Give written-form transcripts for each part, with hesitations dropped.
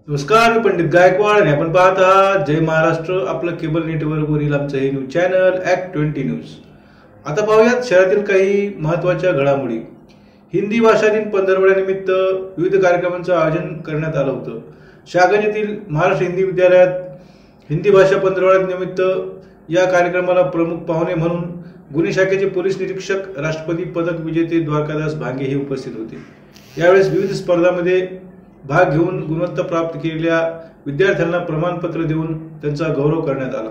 नमस्कार, मी पंडित गायकवाड आणि आपण पाहत आहात जय महाराष्ट्र, आपलं केबल नेटवर्कवरील आमचं हे न्यूज चॅनल ॲक्ट 20 न्यूज। आता पाहूयात शहरातील काही महत्त्वाच्या घडामोडी। हिंदी भाषा दिन पंधरवड्यानिमित्त विविध कार्यक्रमांचं आयोजन करण्यात आलं होतं। शागंज येथील महाराष्ट्र हिंदी विद्यालयात हिंदी भाषा पंधरवड्यानिमित्त या कार्यक्रमाला प्रमुख पाहुणे म्हणून गुन्हे शाखेचे पोलीस निरीक्षक, राष्ट्रपती पदक विजेते द्वारकादास भांगे हे उपस्थित होते। यावेळेस विविध स्पर्धांमध्ये भाग घेऊन गुणवत्ता प्राप्त केलेल्या विद्यार्थ्यांना प्रमाणपत्र देऊन त्यांचा गौरव करण्यात आला।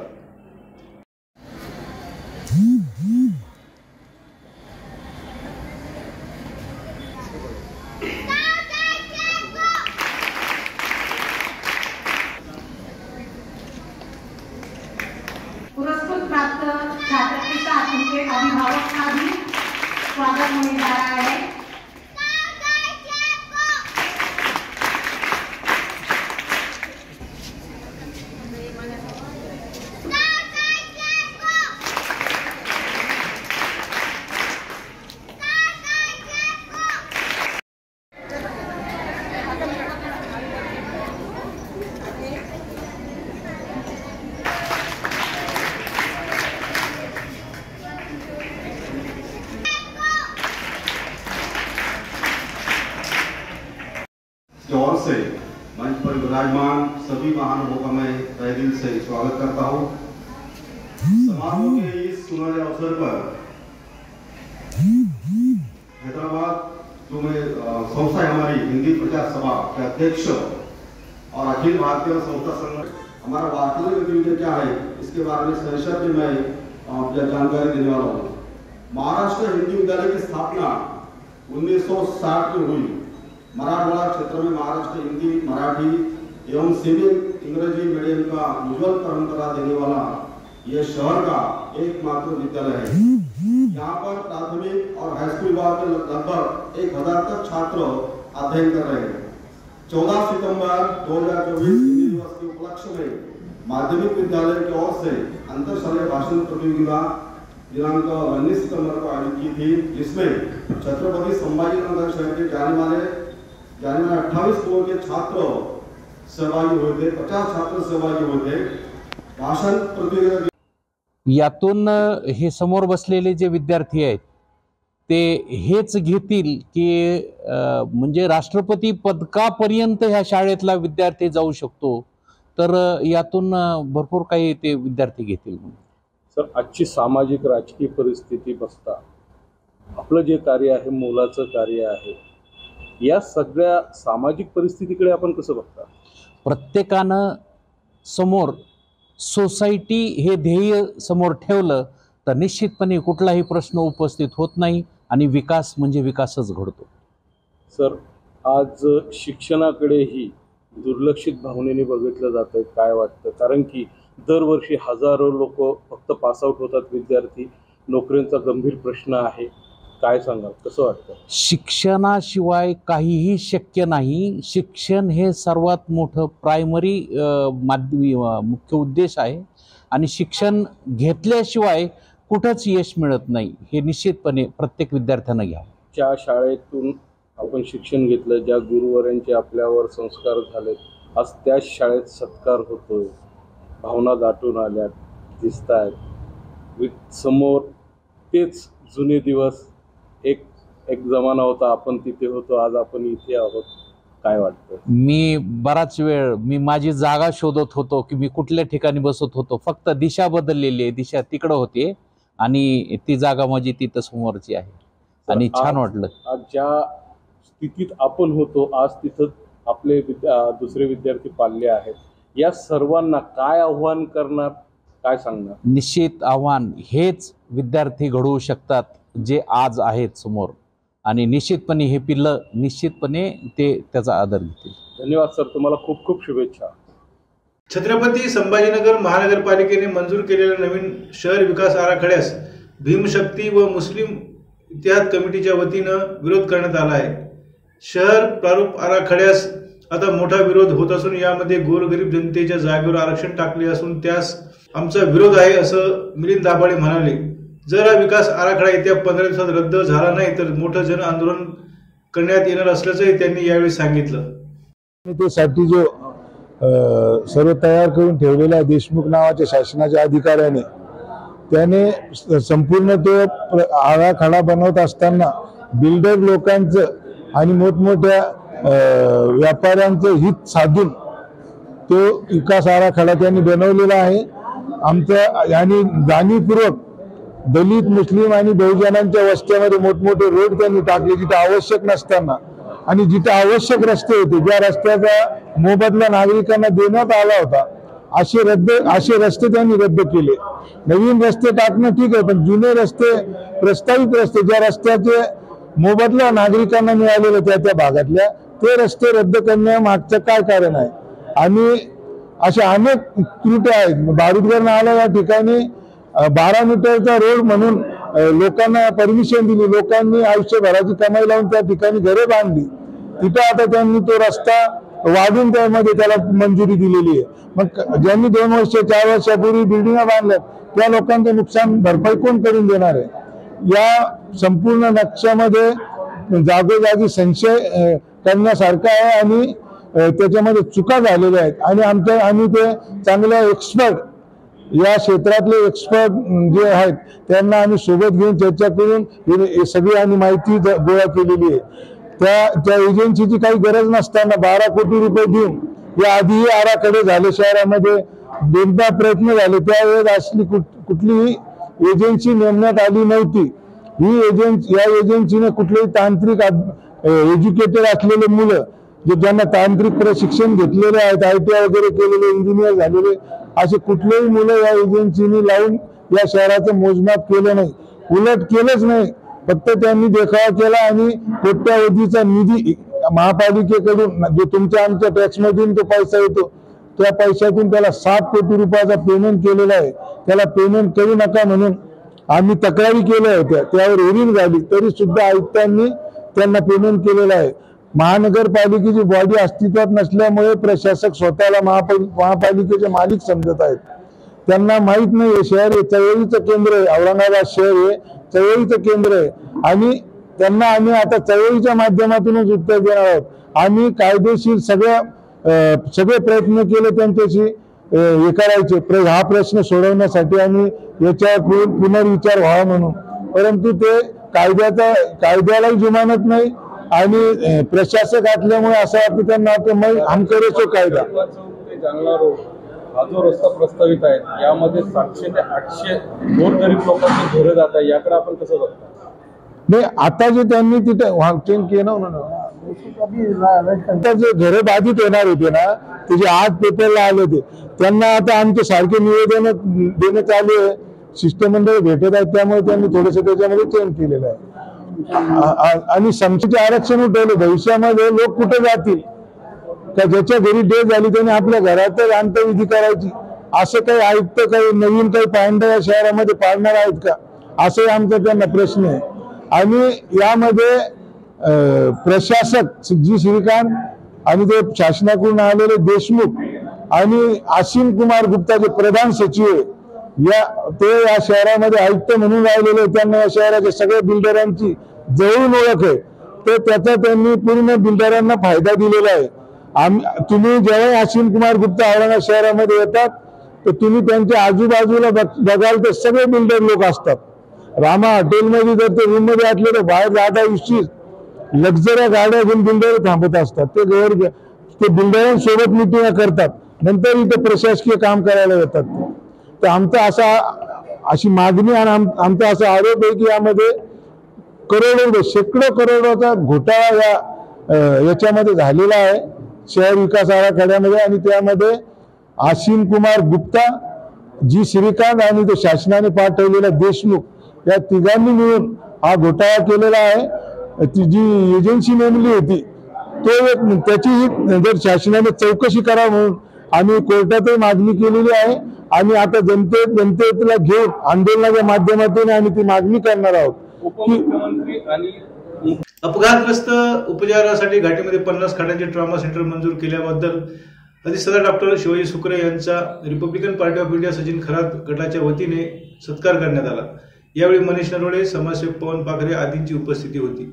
पुरस्कृत प्राप्त छात्र के साथ उनके अभिभावक का भी स्वागत होने जा रहा है। ओर से मंच पर विराजमान सभी महानुभावों का मैं तहे दिल से स्वागत करता हूँ। समारोह के इस सुनहरे अवसर पर हैदराबाद जो में संस्था हमारी हिंदी प्रचार सभा के अध्यक्ष और अखिल भारतीय संस्था संघ हमारा वास्तविक गतिविधि क्या है इसके बारे में संक्षेप में मैं जानकारी देने वाला हूँ। महाराष्ट्र हिंदी विद्यालय की स्थापना 1960 में हुई। मराठवाड़ा क्षेत्र में महाराष्ट्र हिंदी, मराठी एवं सेमी इंग्रजी मीडियम का उज्जवल परंपरा देने वाला यह शहर का एकमात्र विद्यालय है। यहाँ पर प्राथमिक और हाईस्कूल विभाग के लगभग 1000 तक छात्र अध्ययन कर रहे हैं। 14 सितंबर 2024 हिंदी दिवस के उपलक्ष्य में माध्यमिक विद्यालय की ओर से अंतरशालीय भाषण प्रतियोगिता दिनांक 19 सितंबर को आयोजित की थी, जिसमें छत्रपति संभाजीनगर शहर के जाने माने 28 स्कूल के छात्र सहभागी हुए थे। 50 छात्र सहभागी हुए थे। भाषण प्रतियोगिता यातून हे समोर बसलेले जे विद्यार्थी आहेत ते हेच घेतील की म्हणजे राष्ट्रपती पदकापर्यंत ह्या शाळेतला विद्यार्थी जाऊ शकतो, तर यातून भरपूर काही ते विद्यार्थी घेतील। सर, आजची सामाजिक राजकीय परिस्थिती बघता आपलं जे कार्य आहे, मोलाचं कार्य आहे, या सगळ्या सामाजिक परिस्थितीकडे आपण कसं बघता? प्रत्येकानं समोर सोसायटी हे ध्येय समोर ठेवलं तर निश्चितपणे कुठलाही प्रश्न उपस्थित होत नाही आणि विकास म्हणजे विकासच घडतो। सर, आज शिक्षणाकडेही दुर्लक्षित भावनेने बघितलं जातंय, काय वाटतं? कारण की दरवर्षी हजारो लोक फक्त पास आउट होतात विद्यार्थी, नोकऱ्यांचा गंभीर प्रश्न आहे, काय सांगाल, कसं वाटतं? शिक्षणाशिवाय काहीही शक्य नाही। शिक्षण हे सर्वात मोठं प्रायमरी मुख्य उद्देश आहे आणि शिक्षण घेतल्याशिवाय कुठंच यश मिळत नाही, हे निश्चितपणे प्रत्येक विद्यार्थ्यानं घ्यावं। ज्या शाळेतून आपण शिक्षण घेतलं, ज्या गुरुवरांचे आपल्यावर संस्कार झालेत, आज त्याच शाळेत सत्कार होतोय, भावना दाटून आल्यात, दिसत आहेत समोर। तेच जुने दिवस, एक जमाना होता, आपण तिथे होतो, आज आपण इथे आहोत, काय वाटतं? मी बराच वेळ माझी जागा शोधत होतो की मी कुठल्या ठिकाणी बसत होतो, फक्त दिशा बदललेली आहे, दिशा तिकडं होते आणि ती जागा माझी तिथं समोरची आहे आणि छान वाटलं। आज ज्या स्थितीत आपण होतो, आज तिथं आपले दुसरे विद्यार्थी पाळले आहेत, या सर्वांना काय आव्हान करणार, काय सांगणार? निश्चित आव्हान हेच विद्यार्थी घडवू शकतात जे आज आहेत समोर, आणि निश्चितपणे हे पिल्लं निश्चितपणे ते त्याचा आदर घेतील। धन्यवाद सर, तुम्हाला खूप खूप शुभेच्छा। छत्रपती संभाजीनगर महानगरपालिकेने मंजूर केलेल्या नवीन शहर विकास आराखड्यास भीमशक्ती व मुस्लिम इतिहाद कमिटीच्या वतीनं विरोध करण्यात आला आहे। शहर प्रारूप आराखड्यास आता मोठा विरोध होत असून यामध्ये गोरगरीब जनतेच्या जागेवर आरक्षण टाकले असून त्यास आमचा विरोध आहे, असं मिलिंद दाभाडे म्हणाले। जर हा विकास आराखडा येत्या 15 दिवसात रद्द झाला नाही तर मोठं जन आंदोलन करण्यात येणार असल्याचंही त्यांनी यावेळी सांगितलं। त्यासाठी जो सर्व तयार करून ठेवलेला देशमुख नावाच्या शासनाच्या अधिकाऱ्याने त्याने संपूर्ण तो आराखडा बनवत असताना बिल्डर लोकांचं आणि मोठमोठ्या व्यापाऱ्यांचं हित साधून तो विकास आराखडा त्यांनी बनवलेला आहे. आमचं आणि जाणीवपूर्वक दलित मुस्लिम आणि बहुजनांच्या वस्त्यामध्ये मोठमोठे रोड त्यांनी टाकले जिथे आवश्यक नसताना, आणि जिथे आवश्यक रस्ते होते ज्या रस्त्याचा मोबदला नागरिकांना देण्यात आला होता असे रस्ते त्यांनी रद्द केले. नवीन रस्ते टाकणं ठीक आहे, पण जुने रस्ते प्रस्तावित रस्ते ज्या रस्त्याचे मोबदला नागरिकांना मिळालेला त्या भागातल्या ते रस्ते रद्द करण्यामागचं काय कारण आहे. आणि अशा अनेक त्रुटी आहेत. बारूदगर नाला या ठिकाणी 12 मीटरचा रोड म्हणून लोकांना परमिशन दिली, लोकांनी आयुष्यभराची कमाई लावून त्या ठिकाणी घरे बांधली. तिथं आता त्यांनी तो रस्ता वाढून त्यामध्ये त्याला मंजुरी दिलेली आहे. मग ज्यांनी 2 वर्ष 4 वर्षापूर्वी बिल्डिंगा बांधल्या त्या लोकांचं नुकसान भरपाई कोण करून देणार आहे. या संपूर्ण नक्षामध्ये जागोजागी संशय करण्यासारखा आहे आणि त्याच्यामध्ये चुका झालेल्या आहेत. आणि आम्ही ते चांगले एक्सपर्ट या क्षेत्रातले एक्सपर्ट जे आहेत त्यांना आम्ही सोबत घेऊन चर्चा करून हे सगळी आम्ही माहिती गोळा केलेली आहे. त्या एजन्सीची काही गरज नसताना 12 कोटी रुपये देऊन या आधीही आराखडे झाले, शहरामध्ये 2दा प्रयत्न झाले, त्यावेळेस असली कुठलीही एजन्सी नेमण्यात आली नव्हती. या एजन्सीने कुठलेही तांत्रिक एज्युकेटेड असलेले मुलं जे ज्यांना तांत्रिक प्रशिक्षण घेतलेले आहेत, ITI वगैरे केलेले, इंजिनियर झालेले, असे कुठलेही मुलं या एजन्सीने लावून या शहराचं मोजमाप केलं नाही. उलट केलंच नाही, फक्त त्यांनी देखावा केला आणि कोट्यावधीचा निधी महापालिकेकडून जो तुमच्या आमच्या टॅक्समधून तो पैसा येतो त्या पैशातून त्याला 7 कोटी रुपयाचा पेमेंट केलेला आहे. त्याला पेमेंट करू नका म्हणून आम्ही तक्रारी केल्या होत्या, त्यावर हिअरिंग झाली, तरी सुद्धा आयुक्तांनी त्यांना पेमेंट केलेलं आहे. महानगरपालिकेची बॉडी अस्तित्वात नसल्यामुळे प्रशासक स्वतःला महापालिकेचे मालिक समजत आहेत. त्यांना माहित नाही हे शहर हे चळवळीचं केंद्र आहे, औरंगाबाद शहर हे चळवळीचं केंद्र आहे आणि त्यांना आम्ही आता चळवळीच्या माध्यमातूनच उत्तर देणार आहोत. आम्ही कायदेशीर सगळे प्रयत्न केले त्यांच्याशी हे करायचे हा प्रश्न सोडवण्यासाठी आम्ही याच्यावर पुनर्विचार व्हावा म्हणून, परंतु ते कायद्यालाही जुमानत नाही आणि प्रशासक असल्यामुळे असं वाटतं त्यांना हम करे तो कायदा. हा जो रस्ता प्रस्तावित आहे यामध्ये 700 ते 800 गोरगरीब लोकांचे घरं जात आहे, याकडे आपण कसं बघतो. नाही, आता जे त्यांनी तिथे जे घरं बाधित होणार होते ना ते जे आज पेपरला आले होते त्यांना आता आमचे सारखे निवेदन देण्यात आले, शिष्टमंडळ भेटत आहेत, त्यामुळे त्यांनी थोडस त्याच्यामध्ये चेंज केलेलं आहे. आणि समतेचे आरक्षण उठवले. भविष्यामध्ये लोक कुठे जातील का ज्याच्या घरी डेथ झाली त्याने आपल्या घरातच अंत्यविधी करायची, असं काही आयुक्त काही नवीन काही पायंडा या शहरामध्ये पाडणार आहेत का, असं आमचा त्यांना प्रश्न आहे. आणि यामध्ये प्रशासक जी श्रीकांत आणि ते शासनाकडून आलेले देशमुख आणि असीम कुमार गुप्ता जे प्रधान सचिव आहे ते या शहरामध्ये आयुक्त म्हणून राहिलेले, त्यांना या शहराच्या सगळ्या बिल्डरांची जवळून ओळख आहे. तर त्याचा त्यांनी पूर्ण बिल्डरांना फायदा दिलेला आहे. तुम्ही जेव्हा असीम कुमार गुप्ता औरंगाबाद शहरामध्ये येतात तर तुम्ही त्यांच्या आजूबाजूला बघाल तर सगळे बिल्डर लोक असतात. रामा हॉटेलमध्ये जर ते रूम मध्ये असले तर बाहेर जाता उशीर लक्झरी गाड्या घेऊन बिल्डर थांबत असतात. ते बिल्डरांसोबत मिटिंग करतात, नंतर इथे प्रशासकीय काम करायला येतात. तर आमचा अशी मागणी आणि आमचा असा आरोप आहे की यामध्ये शेकडो करोडोचा घोटाळा याच्यामध्ये झालेला आहे शहर विकास आराखड्यामध्ये. आणि त्यामध्ये असीम कुमार गुप्ता, जी श्रीकांत आणि तो शासनाने पाठवलेला देशमुख या तिघांनी मिळून हा घोटाळा केलेला आहे. ती जी एजन्सी नेमली होती त्याची जर शासनाने चौकशी करा म्हणून आम्ही कोर्टातही मागणी केलेली आहे. आणि आता जनतेला घेऊन आंदोलनाच्या माध्यमातून आम्ही ती मागणी करणार आहोत. उपमुख्यमंत्री आणि अपघातग्रस्त उपचारासाठी घाटीमध्ये 50 खाटांचे ट्रॉमा सेंटर मंजूर केल्याबद्दल अधिष्ठाता डॉक्टर शिवाजी सुकरे यांचा Republican Party of India Sachin Kharat गटाच्या वतीने सत्कार करण्यात आला. यावेळी मनीष नरोडे, समाजसेवक पवन पाखरे आदींची उपस्थिती होती.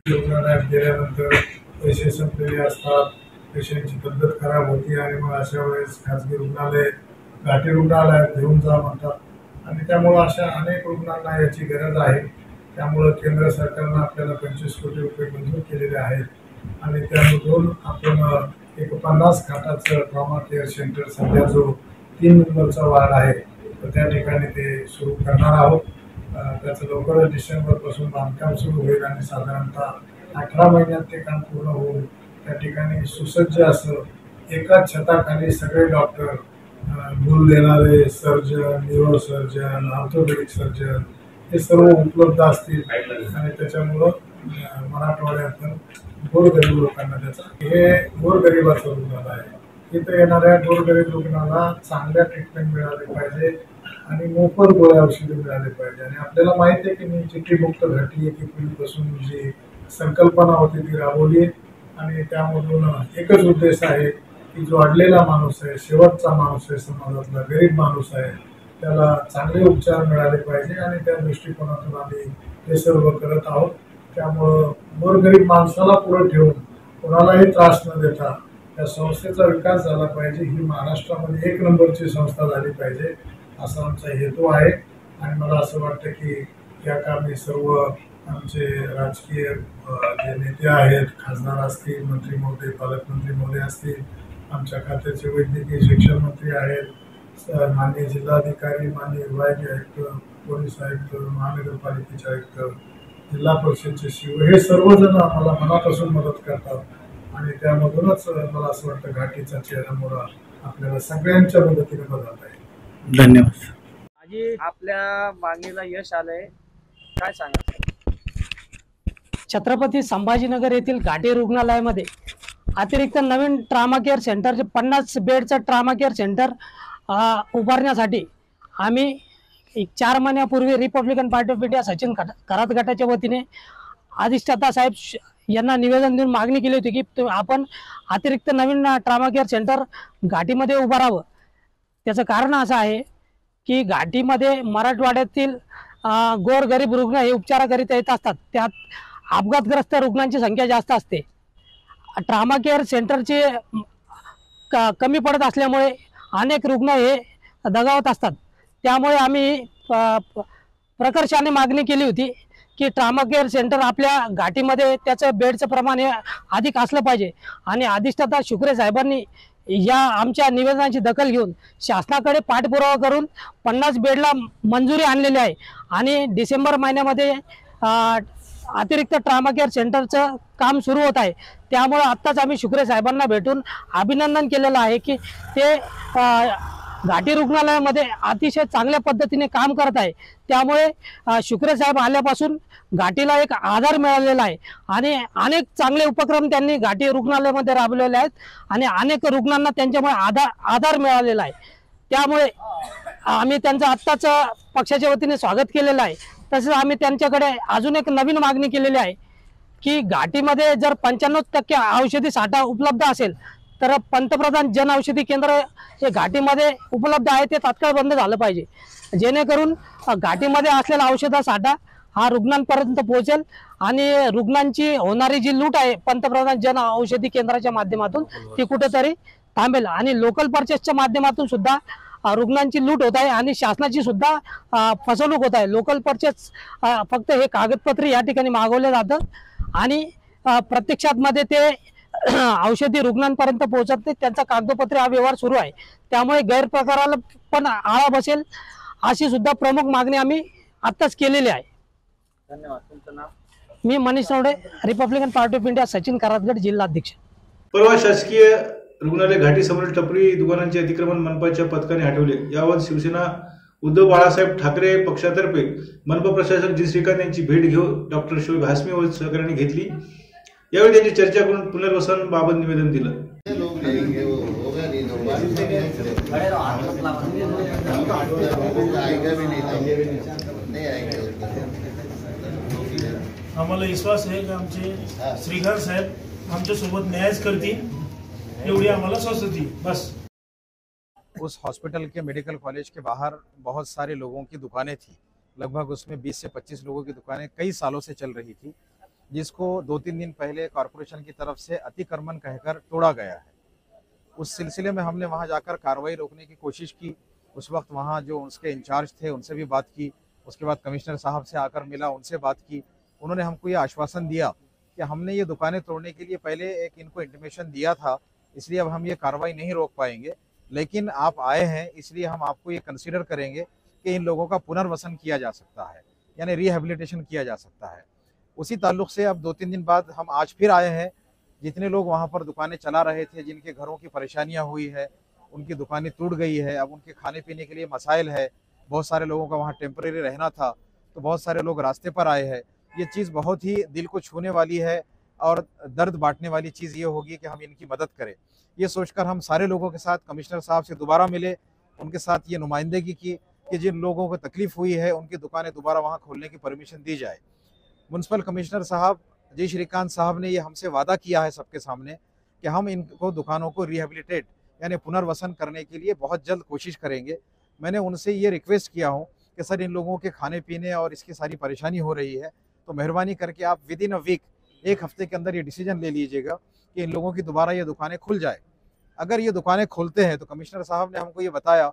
रुग्णालयात गेल्यानंतर पैसे संपलेले असतात, पेशंटची तब्येत खराब होती आणि मग अशा वेळेस खाजगी रुग्णालय घाटी रुग्णालयात घेऊन जा म्हणतात आणि त्यामुळं अशा अनेक रुग्णांना याची गरज आहे. त्यामुळं केंद्र सरकारनं आपल्याला 25 कोटी रुपये मंजूर केलेले आहेत आणि त्यामधून आपण एक 50 खाटाचं ट्रॉमा केअर सेंटर सध्या जो 3 नंबरचा वार्ड आहे तर त्या ठिकाणी ते सुरू करणार आहोत. त्याचं लवकरच डिसेंबरपासून बांधकाम सुरू होईल आणि साधारणतः 18 महिन्यात ते काम पूर्ण होऊन त्या ठिकाणी सुसज्ज असं एकाच छताखाली सगळे डॉक्टर, भूल देणारे surgeon, neuro surgeon, orthopaedic surgeon हे सर्व उपलब्ध असतील आणि त्याच्यामुळं मराठवाड्यात गोरगरीब लोकांना त्याचा हे गोरगरिबाचं रुग्णालय आहे. इथं येणाऱ्या गोरगरीब रुग्णाला चांगल्या ट्रीटमेंट मिळाली पाहिजे आणि मोफत गोळ्या औषधे मिळाले पाहिजे. आणि आपल्याला माहिती आहे की मी चिठ्ठीमुक्त घाटी एप्रिलपासून जी संकल्पना होती ती राबवली आणि त्यामधून एकच उद्देश आहे की जो अडलेला माणूस आहे, शेवटचा माणूस आहे, समाजातला गरीब माणूस आहे, त्याला चांगले उपचार मिळाले पाहिजे आणि त्या दृष्टिकोनातून आम्ही हे सर्व करत आहोत. त्यामुळं गोरगरीब माणसाला पुढे ठेवून कोणालाही त्रास न देता त्या संस्थेचा विकास झाला पाहिजे. ही महाराष्ट्रामध्ये 1 नंबरची संस्था झाली पाहिजे असा आमचा हेतू आहे आणि मला असं वाटतं की या कामी सर्व आमचे राजकीय जे नेते आहेत, खासदार असतील, मंत्री महोदय, पालकमंत्री महोदय असतील, आमच्या खात्याचे वैद्यकीय शिक्षण मंत्री आहेत, माननीय जिल्हाधिकारी, माननीय विभागीय आयुक्त, पोलीस आयुक्त, महानगरपालिकेचे आयुक्त, जिल्हा परिषदचे सीओ हे सर्वजण आम्हाला मनापासून मदत करतात आणि त्यामधूनच मला असं वाटतं घाटीचा चेहरा मोहरा आपल्याला सगळ्यांच्या मदतीने बदलत आहे. धन्यवाद. आजी आपल्या मागणीला यश आलंय, काय सांगा? छत्रपती संभाजीनगर येथील घाटी रुग्णालयामध्ये अतिरिक्त नवीन ट्रामा केअर सेंटर 50 बेडचं ट्रामा केअर सेंटर उभारण्यासाठी आम्ही 4 महिन्यापूर्वी Republican Party of India Sachin Kharat गटाच्या वतीने अधिष्ठाता साहेब यांना निवेदन देऊन मागणी केली होती की आपण अतिरिक्त नवीन ट्रामा केअर सेंटर घाटीमध्ये उभारावं. त्याचं कारण असं आहे की घाटीमध्ये मराठवाड्यातील गोरगरीब रुग्ण हे उपचाराकरिता येत असतात. त्यात अपघातग्रस्त रुग्णांची संख्या जास्त असते. ट्रामा केअर सेंटरचे कमी पडत असल्यामुळे अनेक रुग्ण हे दगावत असतात. त्यामुळे आम्ही प्रकर्षाने मागणी केली होती की ट्रामा केअर सेंटर आपल्या घाटीमध्ये त्याचं बेडचं प्रमाण हे अधिक असलं पाहिजे आणि अधिष्ठाता शुक्रे साहेबांनी या आमच्या निवेदनाची दखल घेऊन शासनाकडे पाठपुरावा करून 50 बेडला मंजुरी आणलेली आहे आणि डिसेंबर महिन्यामध्ये अतिरिक्त ट्रामा केअर सेंटरचं काम सुरू होत आहे. त्यामुळे आत्ताच आम्ही शुक्रे साहेबांना भेटून अभिनंदन केलेलं आहे की ते घाटी रुग्णालयामध्ये अतिशय चांगल्या पद्धतीने काम करत आहे. त्यामुळे शुक्रे साहेब आल्यापासून घाटीला एक आधार मिळालेला आहे आणि अनेक चांगले उपक्रम त्यांनी घाटी रुग्णालयामध्ये राबवलेले आहेत आणि अनेक रुग्णांना त्यांच्यामुळे आधार मिळालेला आहे. त्यामुळे आम्ही त्यांचं आत्ताच पक्षाच्या वतीने स्वागत केलेलं आहे. तसेच आम्ही त्यांच्याकडे अजून एक नवीन मागणी केलेली आहे की घाटीमध्ये जर 95% औषधी साठा उपलब्ध असेल तर पंतप्रधान जन औषधी केंद्र हे घाटीमध्ये उपलब्ध आहे ते तात्काळ बंद झालं पाहिजे, जेणेकरून घाटीमध्ये असलेला औषधा साठा हा रुग्णांपर्यंत पोहोचेल आणि रुग्णांची होणारी जी लूट आहे पंतप्रधान जन औषधी केंद्राच्या माध्यमातून ती कुठेतरी थांबेल आणि लोकल परचेसच्या माध्यमातून सुद्धा रुग्णांची लूट होत आहे आणि शासनाची सुद्धा फसवणूक होत आहे. लोकल परचेस फक्त हे कागदपत्र या ठिकाणी मागवले जातं आणि प्रत्यक्षात मध्ये ते औषधी रुग्णांपर्यंत पोहोचत नाही. त्यांचा कागदपत्र हा व्यवहार सुरू आहे. त्यामुळे गैरप्रकाराला पण आळा बसेल अशी सुद्धा प्रमुख मागणी आम्ही आत्ताच केलेली आहे. धन्यवाद. तुमचं नाव? मी Manish Navade, Republican Party of India, Sachin करातगड, जिल्हाध्यक्ष. परवा शासकीय रुग्णालय घाटी समोरील टपरी दुकानांचे अतिक्रमण मनपाच्या पथकाने हटवले. यावर शिवसेना उद्धव बाळासाहेब ठाकरे पक्षातर्फे मनपा प्रशासक जी श्रीकांत यांची भेट घेऊन डॉक्टर शोएब हासमी व सहकार्याने घेतली. यावेळी त्यांची चर्चा करून पुनर्वसन बाबत निवेदन दिलं. आम्हाला विश्वास आहे की आमचे श्रीकांत साहेब आमच्या सोबत न्यायच करतील, एवढी आम्हाला स्वस्थ बस. उस हॉस्पिटल के मेडिकल कॉलेज के बाहर बहुत सारे लोगों की दुकानें थी. लगभग उसमें 20 से 25 लोगों की दुकानें कई सालों से चल रही थी. जिसको 2-3 दिन पहले कॉरपोरेशन की तरफ से अतिक्रमण कहकर तोड़ा गया है। उस सिलसिले में हमने वहां जाकर कार्रवाई रोकने की कोशिश की। उस वक्त वहां जो उसके इंचार्ज थे उनसे भी बात की। उसके बाद कमिश्नर साहब से आकर मिला, उनसे बात की। उन्होंने हमको ये आश्वासन दिया कि हमने ये दुकानें तोड़ने के लिए पहले एक इनको इंटीमेशन दिया था, इसलिए अब हम ये कार्रवाई नहीं रोक पाएंगे, लेकिन आप आए हैं इसलिए हम आपको ये कंसीडर करेंगे कि इन लोगों का पुनर्वसन किया जा सकता है, यानी रिहेबिलिटेशन किया जा सकता है। उसी ताल्लुक से अब 2-3 दिन बाद हम आज फिर आए हैं। जितने लोग वहाँ पर दुकानें चला रहे थे, जिनके घरों की परेशानियाँ हुई है, उनकी दुकानें टूट गई है, अब उनके खाने पीने के लिए मसाइल है। बहुत सारे लोगों का वहाँ टेम्परेरी रहना था, तो बहुत सारे लोग रास्ते पर आए हैं। ये चीज़ बहुत ही दिल को छूने वाली है और दर्द बांटने वाली चीज़ ये होगी कि हम इनकी मदद करें। ये सोचकर हम सारे लोगों के साथ कमिश्नर साहब से दोबारा मिले, उनके साथ ये नुमाइंदगी की कि जिन लोगों को तकलीफ़ हुई है उनकी दुकानें दोबारा वहाँ खोलने की परमिशन दी जाए। म्युनिसिपल कमिश्नर साहब जी श्रीकांत साहब ने ये हमसे वादा किया है सबके सामने कि हम इनको दुकानों को रिहेबिलिटेट यानी पुनर्वसन करने के लिए बहुत जल्द कोशिश करेंगे। मैंने उनसे ये रिक्वेस्ट किया हूँ कि सर इन लोगों के खाने पीने और इसकी सारी परेशानी हो रही है, तो मेहरबानी करके आप विद इन अ वीक, एक हफ्ते के अंदर ये डिसीजन ले लीजिएगा कि इन लोगों की दोबारा ये दुकानें खुल जाए। अगर ये दुकानें खोलते हैं तो कमिश्नर साहब ने हमको ये बताया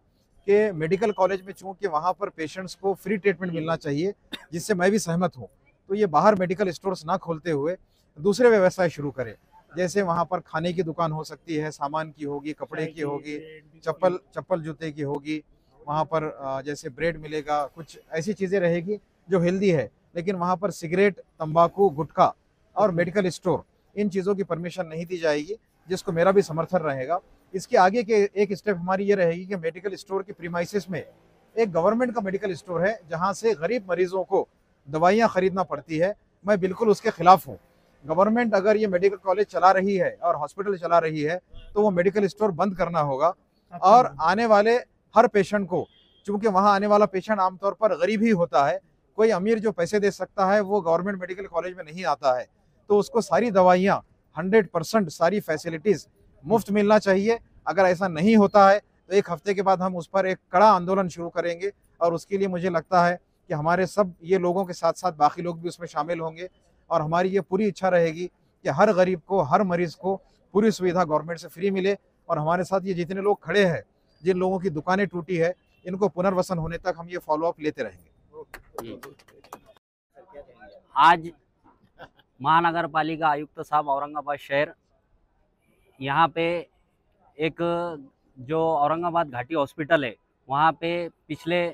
कि मेडिकल कॉलेज में चूँकि वहाँ पर पेशेंट्स को फ्री ट्रीटमेंट मिलना चाहिए, जिससे मैं भी सहमत हूँ, तो ये बाहर मेडिकल स्टोर्स ना खोलते हुए दूसरे व्यवसाय शुरू करें। जैसे वहाँ पर खाने की दुकान हो सकती है, सामान की होगी, कपड़े की होगी, चप्पल जूते की होगी, वहाँ पर जैसे ब्रेड मिलेगा, कुछ ऐसी चीज़ें रहेगी जो हेल्दी है। लेकिन वहाँ पर सिगरेट, तंबाकू, गुटखा और मेडिकल स्टोर, इन चीज़ों की परमिशन नहीं दी जाएगी, जिसको मेरा भी समर्थन रहेगा। इसके आगे के एक स्टेप हमारी ये रहेगी कि मेडिकल स्टोर के प्रीमाइसेस में एक गवर्नमेंट का मेडिकल स्टोर है, जहाँ से गरीब मरीजों को दवाइयाँ खरीदना पड़ती है। मैं बिल्कुल उसके खिलाफ हूँ। गवर्नमेंट अगर ये मेडिकल कॉलेज चला रही है और हॉस्पिटल चला रही है तो वो मेडिकल स्टोर बंद करना होगा। और आने वाले हर पेशेंट को, चूँकि वहाँ आने वाला पेशेंट आमतौर पर गरीब ही होता है, कोई अमीर जो पैसे दे सकता है वो गवर्नमेंट मेडिकल कॉलेज में नहीं आता है, तो उसको सारी दवाइयाँ 100% सारी फैसिलिटीज़ मुफ्त मिलना चाहिए। अगर ऐसा नहीं होता है तो एक हफ्ते के बाद हम उस पर एक कड़ा आंदोलन शुरू करेंगे, और उसके लिए मुझे लगता है कि हमारे सब ये लोगों के साथ साथ बाकी लोग भी उसमें शामिल होंगे। और हमारी ये पूरी इच्छा रहेगी कि हर गरीब को, हर मरीज़ को पूरी सुविधा गवर्नमेंट से फ्री मिले। और हमारे साथ ये जितने लोग खड़े हैं, जिन लोगों की दुकानें टूटी है, इनको पुनर्वसन होने तक हम ये फॉलोअप लेते रहेंगे। आज महानगर पालिका आयुक्त साहब औरंगाबाद शहर, यहाँ पे एक जो औरंगाबाद घाटी हॉस्पिटल है, वहाँ पे पिछले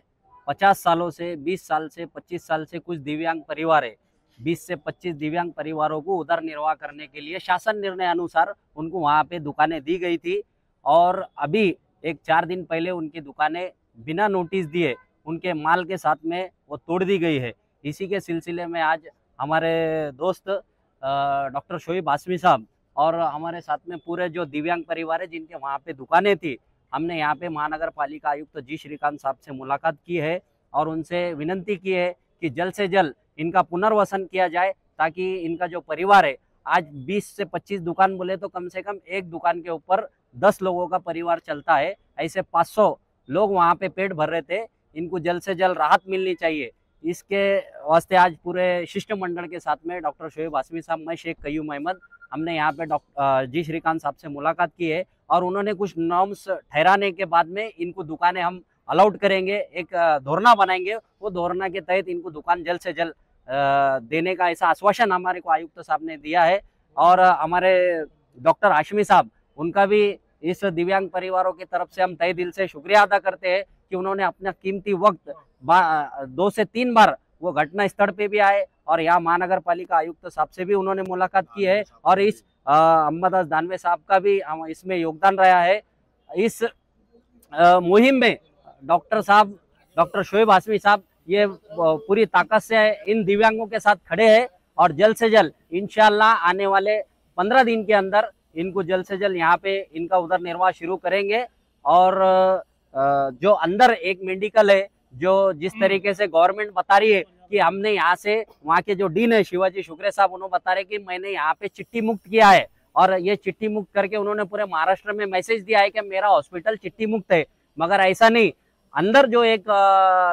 50 सालों से, 20 साल से, 25 साल से कुछ दिव्यांग परिवार है। 20 से 25 दिव्यांग परिवारों को उदर निर्वाह करने के लिए शासन निर्णय अनुसार उनको वहाँ पे दुकानें दी गई थी, और अभी एक 4 दिन पहले उनकी दुकानें बिना नोटिस दिए उनके माल के साथ में वो तोड़ दी गई है। इसी के सिलसिले में आज हमारे दोस्त डॉक्टर शोएब हाशमी साहब और हमारे साथ में पूरे जो दिव्यांग परिवार है जिनके वहाँ पे दुकानें थी, हमने यहाँ पे महानगर पालिका आयुक्त जी श्रीकांत साहब से मुलाकात की है और उनसे विनंती की है कि जल्द से जल्द इनका पुनर्वसन किया जाए, ताकि इनका जो परिवार है, आज 20 से 25 दुकान बोले तो कम से कम एक दुकान के ऊपर 10 लोगों का परिवार चलता है, ऐसे 500 लोग वहाँ पे पेट भर रहे थे। इनको जल्द से जल्द राहत मिलनी चाहिए। इसके वास्ते आज पूरे शिष्टमंडल के साथ में डॉक्टर शोएब हाशमी साहब, मैं शेख कयूम अहमद, हमने यहाँ पे डॉक्टर जी श्रीकांत साहब से मुलाकात की है और उन्होंने कुछ नॉर्म्स ठहराने के बाद में इनको दुकानें हम अलाउड करेंगे, एक धोरणा बनाएंगे। वो धोरणा के तहत इनको दुकान जल्द से जल्द देने का ऐसा आश्वासन हमारे को आयुक्त साहब ने दिया है। और हमारे डॉक्टर हाशमी साहब, उनका भी इस दिव्यांग परिवारों की तरफ से हम तहे दिल से शुक्रिया अदा करते हैं कि उन्होंने अपना कीमती वक्त 2 से 3 बार वो घटना स्थल पे भी आए और यहाँ महानगर पालिका आयुक्त साहब से भी उन्होंने मुलाकात की है। और इस अंबादास दानवे साहब का भी इसमें योगदान रहा है। इस मुहिम में डॉक्टर साहब, डॉक्टर शोएब हाशमी साहब ये पूरी ताकत से इन दिव्यांगों के साथ खड़े हैं और जल्द से जल्द इंशाल्लाह आने वाले 15 दिन के अंदर इनको जल्द से जल्द यहाँ पे इनका उधर निर्वाह शुरू करेंगे। और जो अंदर एक मेडिकल है, जो जिस तरीके से गवर्नमेंट बता रही है कि हमने यहाँ से, वहाँ के जो डीन है शिवाजी शुक्रे साहब, उन्होंने बता रहे कि मैंने यहाँ पे चिट्ठी मुक्त किया है और ये चिट्ठी मुक्त करके उन्होंने पूरे महाराष्ट्र में मैसेज दिया है कि मेरा हॉस्पिटल चिट्ठी मुक्त है। मगर ऐसा नहीं, अंदर जो एक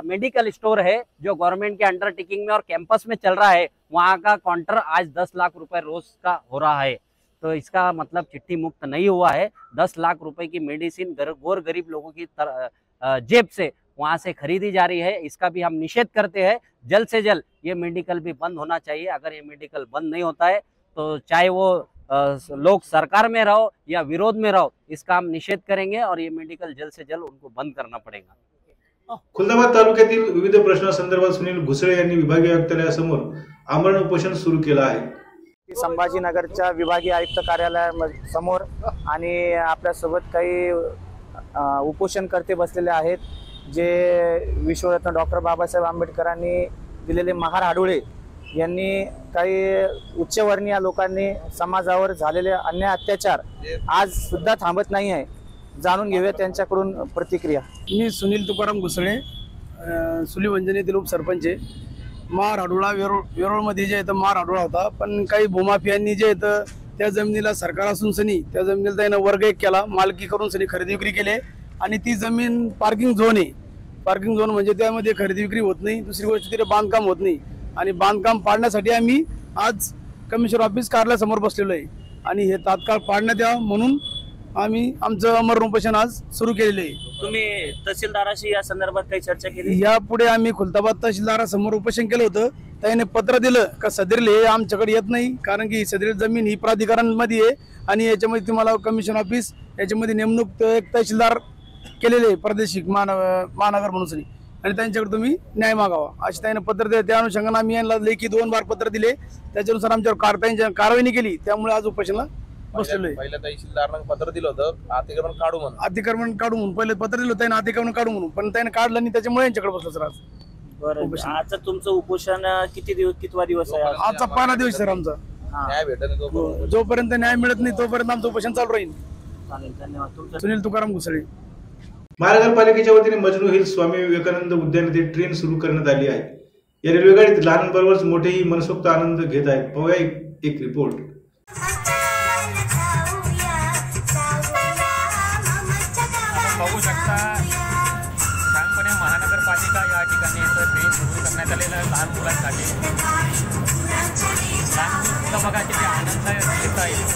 मेडिकल स्टोर है जो गवर्नमेंट के अंडरटेकिंग में और कैंपस में चल रहा है, वहाँ का काउंटर आज 10 लाख रुपए रोज का हो रहा है। तो इसका मतलब चिट्ठी मुक्त नहीं हुआ है। 10 लाख रुपए की मेडिसिन गोर गरीब लोगों की जेब से वहाँ से खरीदी जा रही है। इसका भी हम निषेध करते हैं। जल्द से जल्द ये मेडिकल भी बंद होना चाहिए। अगर ये मेडिकल बंद नहीं होता है तो चाहे वो लोग सरकार में रहो या विरोध में रहो, इसका हम निषेध करेंगे और ये मेडिकल जल्द से जल्द उनको बंद करना पड़ेगा। खुलताबाद तालुक्यातील विविध प्रश्नांसंदर्भात सुनील घुसळे यांनी विभागीय आयुक्तालयासमोर आमरण उपोषण सुरू केलं आहे। संभाजीनगरच्या विभागीय आयुक्त कार्यालयासमोर आणि आपल्यासोबत काही उपोषणकर्ते बसलेले आहेत, जे विश्वरत्न डॉक्टर बाबासाहेब आंबेडकरांनी दिलेले महार आडुळे यांनी काही उच्चवर्णीय लोकांनी समाजावर झालेले अन्याय अत्याचार आज सुद्धा थांबत नाही आहे। जाणून घेऊया त्यांच्याकडून प्रतिक्रिया। मी सुनील तुकाराम घुसळे, सुलीवंजन येथील उपसरपंच आहे। महार आडुळा वेरोळमध्ये जे इथं महार आडुळा होता, पण काही भूमाफियांनी जे इथं त्या जमिनीला सरकार असून सनी त्या जमिनीला त्यानं वर्ग एक केला, मालकी करून सनी खरेदी विक्री केले आणि ती जमीन पार्किंग झोन आहे। पार्किंग झोन म्हणजे त्यामध्ये खरेदी विक्री होत नाही। दुसरी गोष्ट तिथे बांधकाम होत नाही आणि बांधकाम पाडण्यासाठी आम्ही आज कमिशनर ऑफिस कार्यालयासमोर बसलेलो आहे आणि हे तात्काळ पाडण्यात यावं म्हणून आम्ही आमचं आमरण उपोषण आज सुरू केलेलं आहे। तुम्ही तहसीलदाराशी या संदर्भात काही चर्चा केली? यापुढे आम्ही खुलताबाद तहसीलदारासमोर उपोषण केलं होतं। त्याने पत्र दिलं का सदरील हे आमच्याकडे येत नाही, कारण की सदरील जमीन ही प्राधिकरणामध्ये आहे आणि याच्यामध्ये तुम्हाला कमिशन ऑफिस याच्यामध्ये नेमणूक एक तहसीलदार केलेले प्रादेशिक महानगर म्हणून आणि त्यांच्याकडे तुम्ही न्याय मागावा अशी त्याने पत्र दिले। त्या अनुषंगाने आम्ही यांना लेखी 2 बार पत्र दिले, त्याच्यानुसार आमच्यावर कारवाई नाही केली, त्यामुळे आज उपोषणाला बसलेलो आहे। पहिल्या तहसीलदारांना पत्र दिलं होतं अतिक्रमण काढू म्हणून पहिले पत्र दिलं त्याने अतिक्रमण काढू म्हणून, पण त्याने काढलं नाही, त्याच्यामुळे यांच्याकडे बसलो सर आज। बरं, आजचं तुमचं उपोषण कितवा दिवस आहे? आजचा 5वा दिवस सर आमचा। न्याय भेटत जोपर्यंत न्याय मिळत नाही तोपर्यंत आमचं उपोषण चालू राहील। चालेल, धन्यवाद। सुनील तुकाराम घुसळे। महानगरपालिकेच्या वतीने मजनू हिल स्वामी विवेकानंद उद्यान येथे ट्रेन सुरू करण्यात आली आहे। या रेल्वेगाडीत लहानांबरोबरच मोठेही मनसोक्त आनंद घेत आहेत। पाहूया एक रिपोर्ट। बघू शकता छानपणे महानगरपालिका या ठिकाणी ट्रेन सुरू करण्यात आलेलं आहे लहान मुलांसाठी। लहान मुलं बघा किती आनंद घेत आहेत।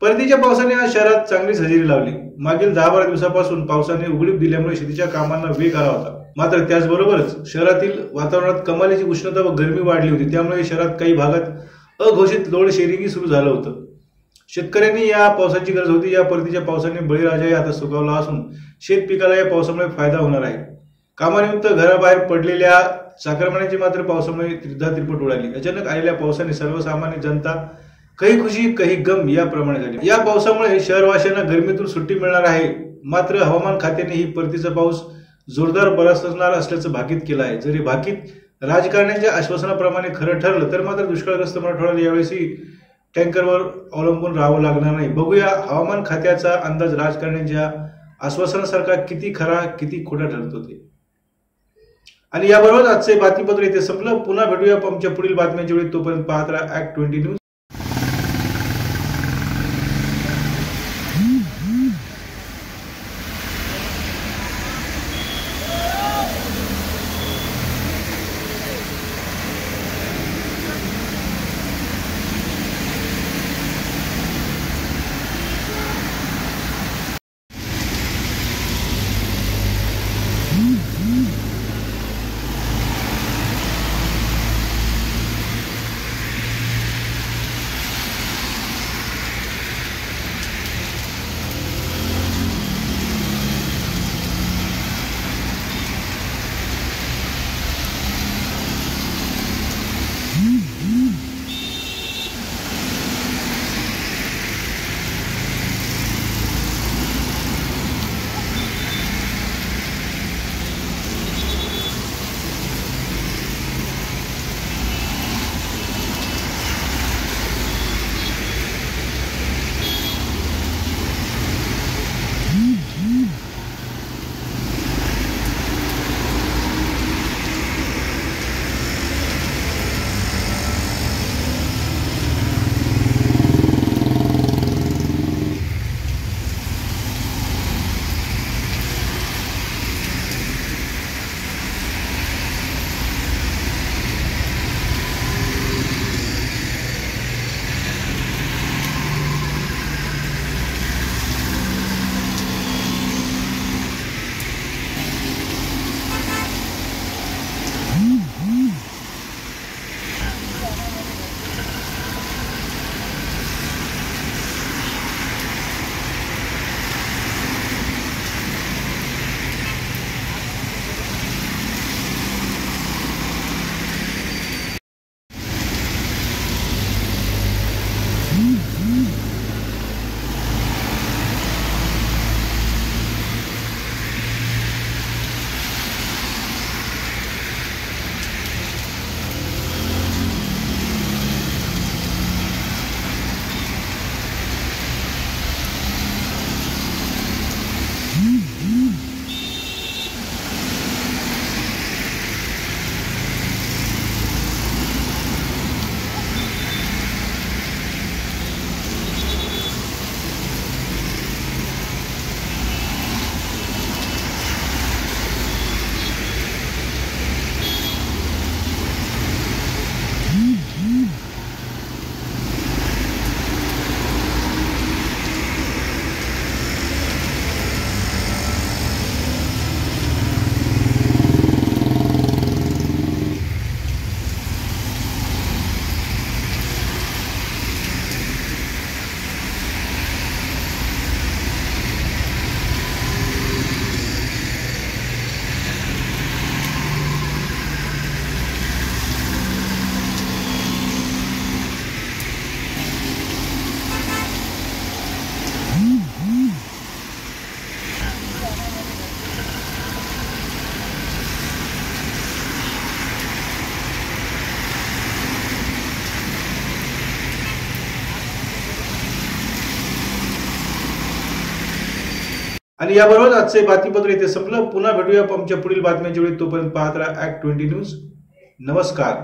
परतीच्या पावसाने आज शहरात चांगलीच हजेरी लावली। मागील 10-12 दिवसापासून पावसाने उघडीप दिल्यामुळे शेतीच्या कामांना वेग आला होता। मात्र त्याचबरोबरच शहरातील वातावरणात कमालीची उष्णता व गरमी वाढली होती, त्यामुळे शहरात काही भागात अघोषित लोड शेडिंग सुरू झालं होतं। शेतकऱ्यांनी या पावसाची गरज होती। या परतीच्या पावसाने बळीराजाही आता सुकावला असून शेत पिकाला या पावसामुळे फायदा होणार आहे। कामानिमित्त घराबाहेर पडलेल्या चाकरमान्यांची मात्र पावसामुळे त्रिधातिरपट उडाली। अचानक आलेल्या पावसाने सर्वसामान्य जनता काही खुशी काही गम याप्रमाणे झाली। या पावसामुळे शहरवासियांना गरमीतून सुट्टी मिळणार आहे, मात्र हवामान खात्याने ही परतीचा पाऊस जोरदार बरसणार असल्याचं भाकीत केलं आहे। जरी भाकीत राजकारण्यांच्या आश्वासनाप्रमाणे खरं ठरलं तर मात्र दुष्काळग्रस्त मराठवाड्याला यावेळी टँकरवर अवलंबून राहावं लागणार नाही। बघूया हवामान खात्याचा अंदाज राजकारण्यांच्या आश्वासनासारखा किती खरा किती खोटा ठरतो ते। आणि याबरोबर आजचे बातमीपत्र इथे संपलं। पुन्हा भेटूया आमच्या पुढील बातम्यांच्या वेळी, तोपर्यंत पाहत राहा ऍक्ट 20 न्यूज। आणि याबरोबर आजचे बातमीपत्र इथे संपलं। पुन्हा भेटूया आमच्या पुढील बातम्यांच्या वेळी, तोपर्यंत पाहत राहा ऍक्ट 20 न्यूज। नमस्कार।